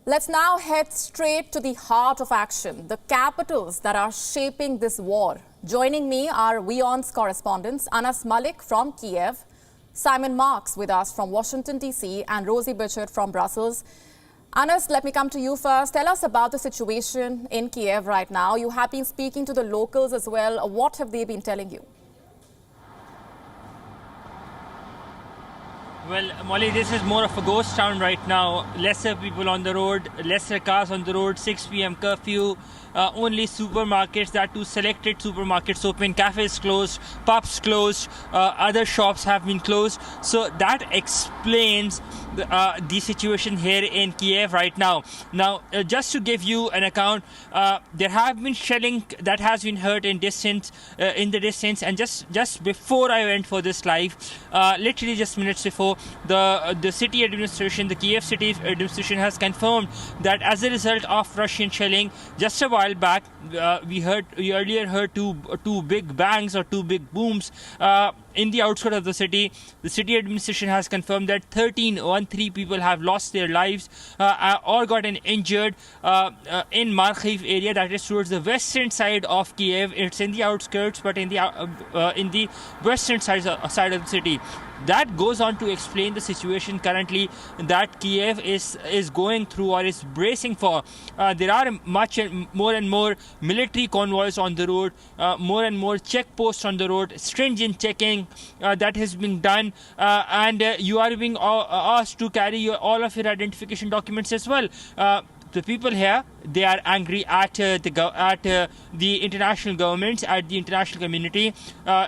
Let's now head straight to the heart of action, the capitals that are shaping this war. Joining me are WION's correspondents, Anas Malik from Kiev, Simon Marks with us from Washington, D.C., and Rosie Bichard from Brussels. Anas, let me come to you first. Tell us about the situation in Kiev right now. You have been speaking to the locals as well. What have they been telling you? Well, Molly, this is more of a ghost town right now. Lesser people on the road, lesser cars on the road, 6 p.m. curfew, only supermarkets, that too selected supermarkets open, cafes closed, pubs closed, other shops have been closed. So that explains the situation here in Kiev right now. Now, just to give you an account, there have been shelling that has been heard in the distance, and just before I went for this live, literally just minutes before, the city administration, the Kiev city administration has confirmed that as a result of Russian shelling, just a while back, we earlier heard two big bangs or two big booms in the outskirts of the city. The city administration has confirmed that 13 people have lost their lives or gotten injured in Markhiv area, that is towards the western side of Kiev. It's in the outskirts, but in the western side of the city. That goes on to explain the situation currently that Kiev is going through or is bracing for. There are more and more military convoys on the road, more and more checkposts on the road, stringent checking that has been done, and you are being asked to carry all of your identification documents as well. The people here, they are angry at the international governments, at the international community.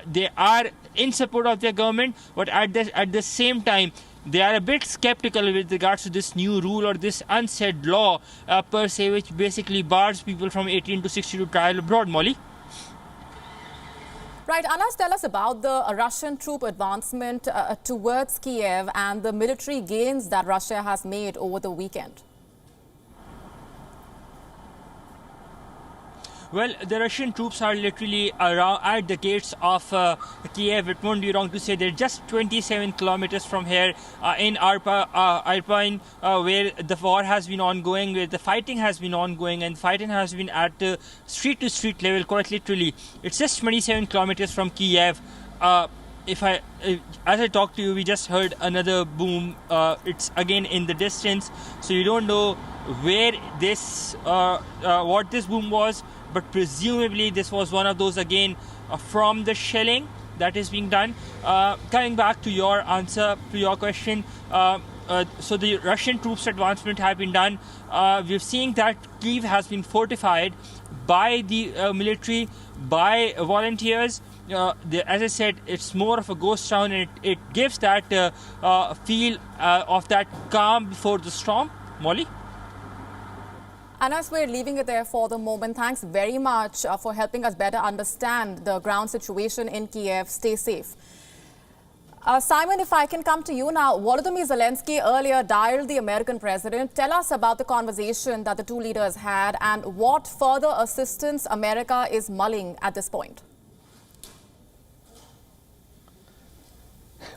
They are in support of their government, but at the same time, they are a bit skeptical with regards to this new rule or this unsaid law per se, which basically bars people from 18 to 60 to travel abroad. Molly? Right, Anas, tell us about the Russian troop advancement towards Kiev and the military gains that Russia has made over the weekend. Well, the Russian troops are literally around at the gates of Kiev. It won't be wrong to say they're just 27 kilometers from here in Irpin, where the war has been ongoing, where the fighting has been ongoing, and fighting has been at street-to-street level, quite literally. It's just 27 kilometers from Kiev. As I talk to you, we just heard another boom. It's again in the distance, so you don't know where this, what this boom was. But presumably this was one of those again from the shelling that is being done. Coming back to your answer to your question, so the Russian troops advancement have been done. We're seeing that Kyiv has been fortified by the military, by volunteers. As I said, it's more of a ghost town, and it gives that feel of that calm before the storm. Molly? Anas, we're leaving it there for the moment. Thanks very much for helping us better understand the ground situation in Kiev. Stay safe. Simon, if I can come to you now. Volodymyr Zelensky earlier dialed the American president. Tell us about the conversation that the two leaders had and what further assistance America is mulling at this point.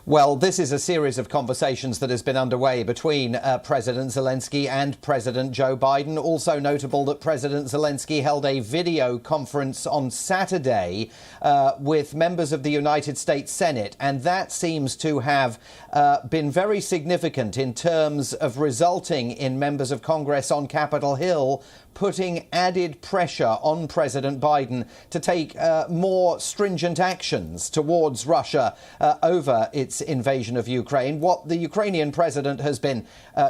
Well, this is a series of conversations that has been underway between President Zelensky and President Joe Biden. Also notable that President Zelensky held a video conference on Saturday with members of the United States Senate, and that seems to have been very significant in terms of resulting in members of Congress on Capitol Hill putting added pressure on President Biden to take more stringent actions towards Russia over its invasion of Ukraine. What the Ukrainian president has been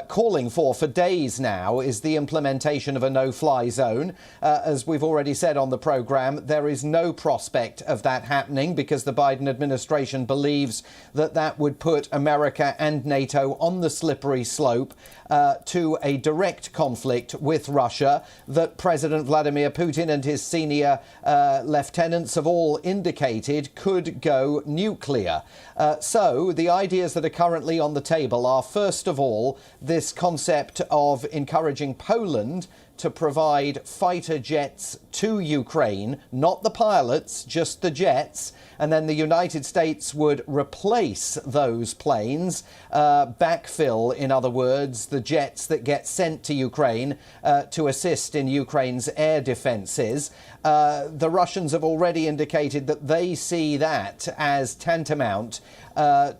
calling for days now is the implementation of a no-fly zone. As we've already said on the programme, there is no prospect of that happening because the Biden administration believes that that would put America and NATO on the slippery slope to a direct conflict with Russia that President Vladimir Putin and his senior lieutenants have all indicated could go nuclear. So the ideas that are currently on the table are, first of all, this concept of encouraging Poland to provide fighter jets to Ukraine, not the pilots, just the jets, and then the United States would replace those planes, backfill, in other words, the jets that get sent to Ukraine to assist in Ukraine's air defences. The Russians have already indicated that they see that as tantamount to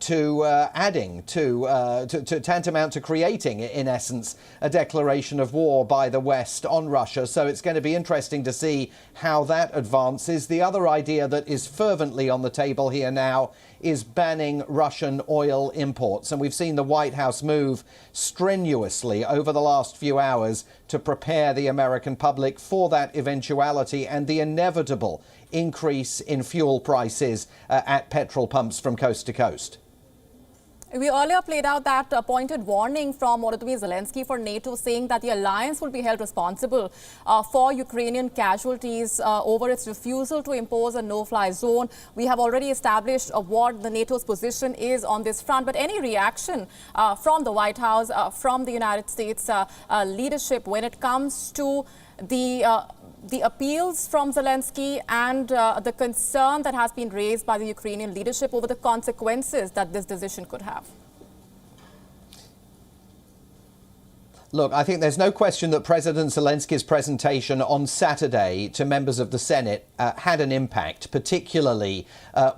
tantamount to creating, in essence, a declaration of war by the West on Russia. So it's going to be interesting to see how that advances. The other idea that is fervently on the table here now is banning Russian oil imports. And we've seen the White House move strenuously over the last few hours to prepare the American public for that eventuality and the inevitable increase in fuel prices at petrol pumps from coast to coast. We earlier played out that pointed warning from Volodymyr Zelensky for NATO, saying that the alliance will be held responsible for Ukrainian casualties over its refusal to impose a no-fly zone. We have already established what the NATO's position is on this front. But any reaction from the White House, from the United States leadership when it comes to the appeals from Zelensky and the concern that has been raised by the Ukrainian leadership over the consequences that this decision could have? Look, I think there's no question that President Zelensky's presentation on Saturday to members of the Senate had an impact, particularly,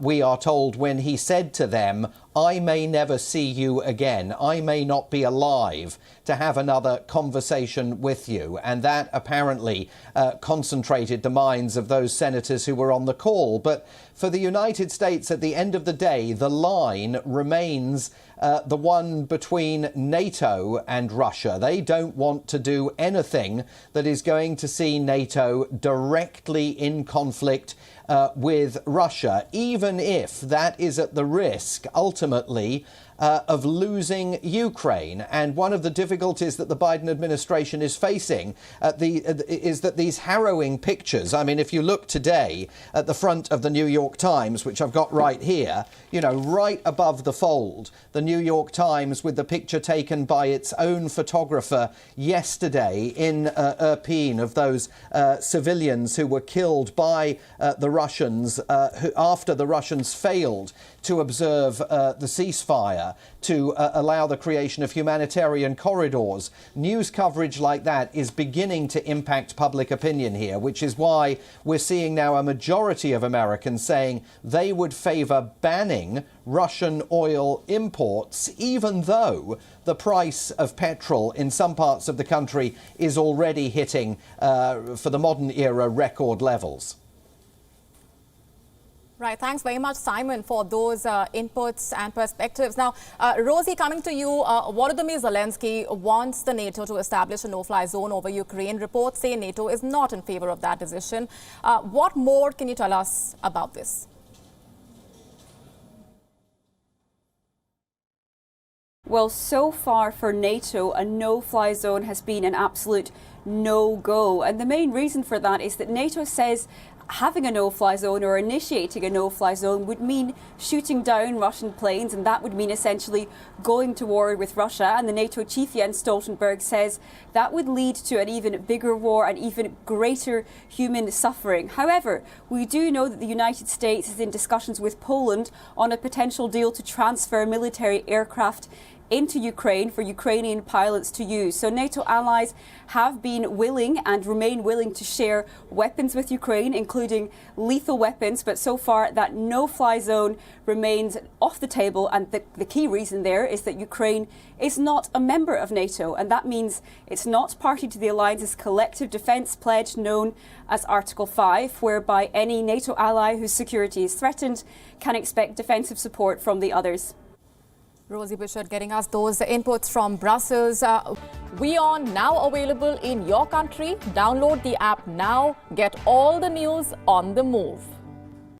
we are told, when he said to them, "I may never see you again. I may not be alive to have another conversation with you." And that apparently concentrated the minds of those senators who were on the call. But for the United States, at the end of the day, the line remains the one between NATO and Russia. They don't want to do anything that is going to see NATO directly in conflict with Russia, even if that is at the risk, ultimately, of losing Ukraine. And one of the difficulties that the Biden administration is facing is that these harrowing pictures, I mean, if you look today at the front of the New York Times, which I've got right here, you know, right above the fold, the New York Times with the picture taken by its own photographer yesterday in Irpin of those civilians who were killed by the Russians after the Russians failed to observe the ceasefire, to allow the creation of humanitarian corridors. News coverage like that is beginning to impact public opinion here, which is why we're seeing now a majority of Americans saying they would favour banning Russian oil imports, even though the price of petrol in some parts of the country is already hitting, for the modern era, record levels. Right. Thanks very much, Simon, for those inputs and perspectives. Now, Rosie, coming to you, Volodymyr Zelensky wants the NATO to establish a no-fly zone over Ukraine. Reports say NATO is not in favor of that decision. What more can you tell us about this? Well, so far for NATO, a no-fly zone has been an absolute no-go. And the main reason for that is that NATO says having a no-fly zone or initiating a no-fly zone would mean shooting down Russian planes, and that would mean essentially going to war with Russia. And the NATO chief Jens Stoltenberg says that would lead to an even bigger war and even greater human suffering. However, we do know that the United States is in discussions with Poland on a potential deal to transfer military aircraft into Ukraine for Ukrainian pilots to use. So NATO allies have been willing and remain willing to share weapons with Ukraine, including lethal weapons. But so far, that no-fly zone remains off the table. And the key reason there is that Ukraine is not a member of NATO. And that means it's not party to the alliance's collective defence pledge known as Article 5, whereby any NATO ally whose security is threatened can expect defensive support from the others. Rosie Bishop getting us those inputs from Brussels. WION now available in your country. Download the app now. Get all the news on the move.